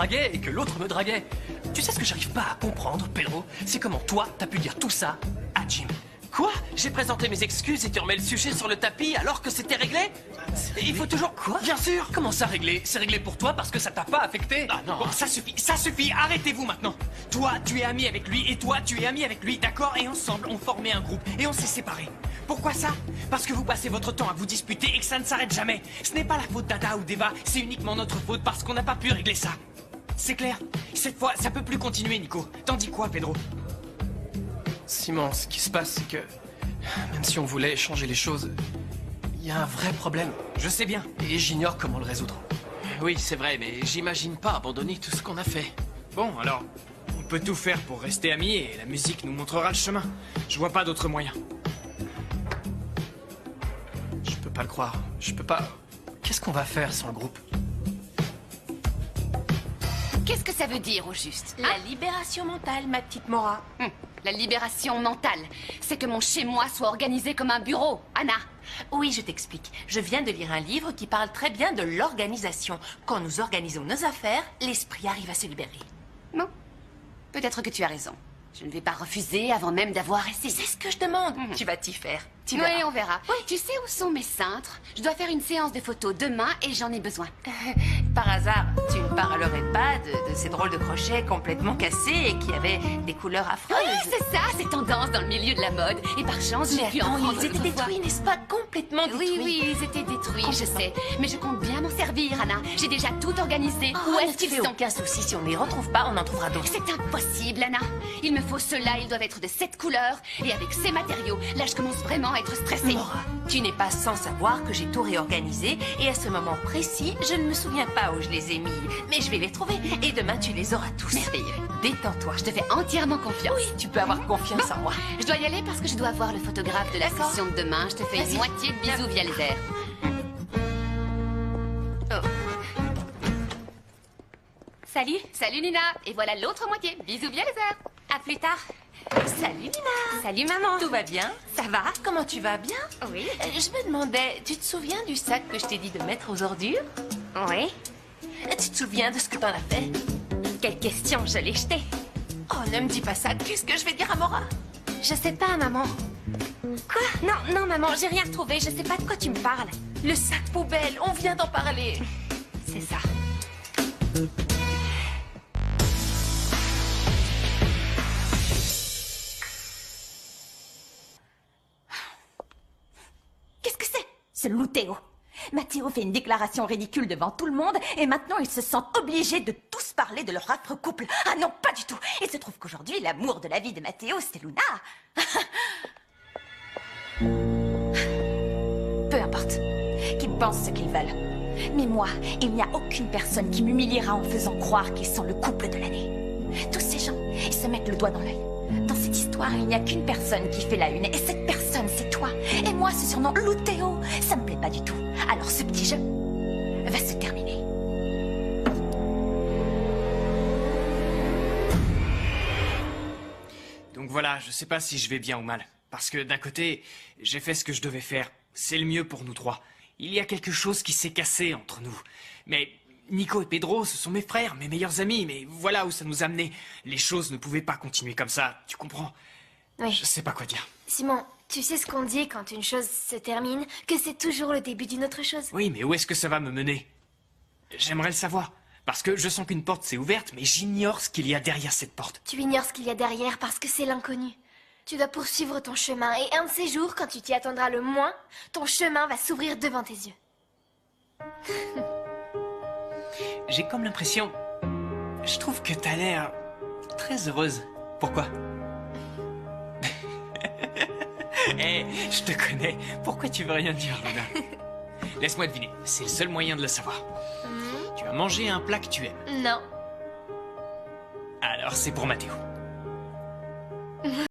draguais et que l'autre me draguait. Tu sais ce que j'arrive pas à comprendre, Pedro? C'est comment toi, t'as pu dire tout ça à Jim. Quoi? J'ai présenté mes excuses et tu remets le sujet sur le tapis alors que c'était réglé? Il faut toujours... Quoi? Bien sûr! Comment ça réglé? C'est réglé pour toi parce que ça t'a pas affecté? Ah non, bon, ça suffit, arrêtez-vous maintenant. Toi, tu es ami avec lui et toi, tu es ami avec lui, d'accord? Et ensemble, on formait un groupe et on s'est séparés. Pourquoi ça? Parce que vous passez votre temps à vous disputer et que ça ne s'arrête jamais. Ce n'est pas la faute d'Ada ou d'Eva, c'est uniquement notre faute parce qu'on n'a pas pu régler ça. C'est clair? Cette fois, ça peut plus continuer, Nico. T'en dis quoi, Pedro? Simon, ce qui se passe, c'est que même si on voulait changer les choses, il y a un vrai problème. Je sais bien. Et j'ignore comment le résoudre. Oui, c'est vrai, mais j'imagine pas abandonner tout ce qu'on a fait. Bon, alors, on peut tout faire pour rester amis et la musique nous montrera le chemin. Je vois pas d'autre moyen. Je peux pas le croire. Je peux pas... Qu'est-ce qu'on va faire sans le groupe? Qu'est-ce que ça veut dire au juste? La libération mentale, ma petite Mora. La libération mentale, c'est que mon chez-moi soit organisé comme un bureau, Anna. Oui, je t'explique. Je viens de lire un livre qui parle très bien de l'organisation. Quand nous organisons nos affaires, l'esprit arrive à se libérer. Bon, peut-être que tu as raison. Je ne vais pas refuser avant même d'avoir essayé. C'est ce que je demande. Tu vas t'y faire. Tu Oui, verras. on verra. Oui. Tu sais où sont mes cintres? Je dois faire une séance de photos demain et j'en ai besoin. Par hasard, tu ne parlerais pas de ces drôles de crochets complètement cassés et qui avaient des couleurs affreuses? Oui, c'est ça, c'est tendance dans le milieu de la mode. Et par chance, j'ai Mais pu en attends, prendre ils étaient une fois. détruits, n'est-ce pas? Complètement détruits. Oui, ils étaient détruits, je sais. Mais je compte bien m'en servir, Anna. J'ai déjà tout organisé. Oh, Où ne est-ce te qu'ils fais sont? aucun souci. Si on ne les retrouve pas, on en trouvera d'autres. C'est impossible, Anna. Il me faut ceux-là, ils doivent être de cette couleur. Et avec ces matériaux, là, je commence vraiment à être stressée. Laura, tu n'es pas sans savoir que j'ai tout réorganisé et à ce moment précis, je ne me souviens pas où je les ai mis. Mais je vais les trouver et demain tu les auras tous. Merveilleux. Détends-toi. Je te fais entièrement confiance. Oui, tu peux avoir confiance en moi. Je dois y aller parce que je dois voir le photographe de la D'accord. session de demain. Je te fais une Vas-y. moitié de bisous via les airs. Oh. Salut. Salut, Nina. Et voilà l'autre moitié. Bisous via les airs. À plus tard. Salut Nina. Salut, maman. Tout va bien? Ça va? Comment tu vas bien? Oui. Je me demandais, tu te souviens du sac que je t'ai dit de mettre aux ordures? Oui. Tu te souviens de ce que t'en as fait? Quelle question, je l'ai jeté. Oh, ne me dis pas ça. Qu'est-ce que je vais dire à Mora? Je sais pas, maman. Quoi? Non, non, maman, j'ai rien retrouvé. Je sais pas de quoi tu me parles. Le sac poubelle, on vient d'en parler. C'est ça. Qu'est-ce que c'est? Ce Loutéo. Matteo fait une déclaration ridicule devant tout le monde et maintenant ils se sentent obligés de tous parler de leur affreux couple. Ah non, pas du tout. Il se trouve qu'aujourd'hui, l'amour de la vie de Matteo, c'est Luna. Peu importe. Qu'ils pensent ce qu'ils veulent. Mais moi, il n'y a aucune personne qui m'humiliera en faisant croire qu'ils sont le couple de l'année. Tous ces gens, ils se mettent le doigt dans l'œil. Dans cette histoire, il n'y a qu'une personne qui fait la une, et cette personne, c'est toi. Et moi, ce surnom Loutéo, ça me plaît pas du tout. Alors ce petit jeu va se terminer. Donc voilà, je sais pas si je vais bien ou mal. Parce que d'un côté, j'ai fait ce que je devais faire. C'est le mieux pour nous trois. Il y a quelque chose qui s'est cassé entre nous. Mais Nico et Pedro, ce sont mes frères, mes meilleurs amis. Mais voilà où ça nous a amenés. Les choses ne pouvaient pas continuer comme ça, tu comprends? Oui. Je sais pas quoi dire. Simon, tu sais ce qu'on dit quand une chose se termine? Que c'est toujours le début d'une autre chose. Oui, mais où est-ce que ça va me mener? J'aimerais le savoir. Parce que je sens qu'une porte s'est ouverte, mais j'ignore ce qu'il y a derrière cette porte. Tu ignores ce qu'il y a derrière parce que c'est l'inconnu. Tu dois poursuivre ton chemin et un de ces jours, quand tu t'y attendras le moins, ton chemin va s'ouvrir devant tes yeux. J'ai comme l'impression... Je trouve que t'as l'air très heureuse. Pourquoi? Hé, je te connais. Pourquoi tu veux rien dire, Luna? Laisse-moi deviner. C'est le seul moyen de le savoir. Tu as mangé un plat que tu aimes. Non. Alors c'est pour Mathéo.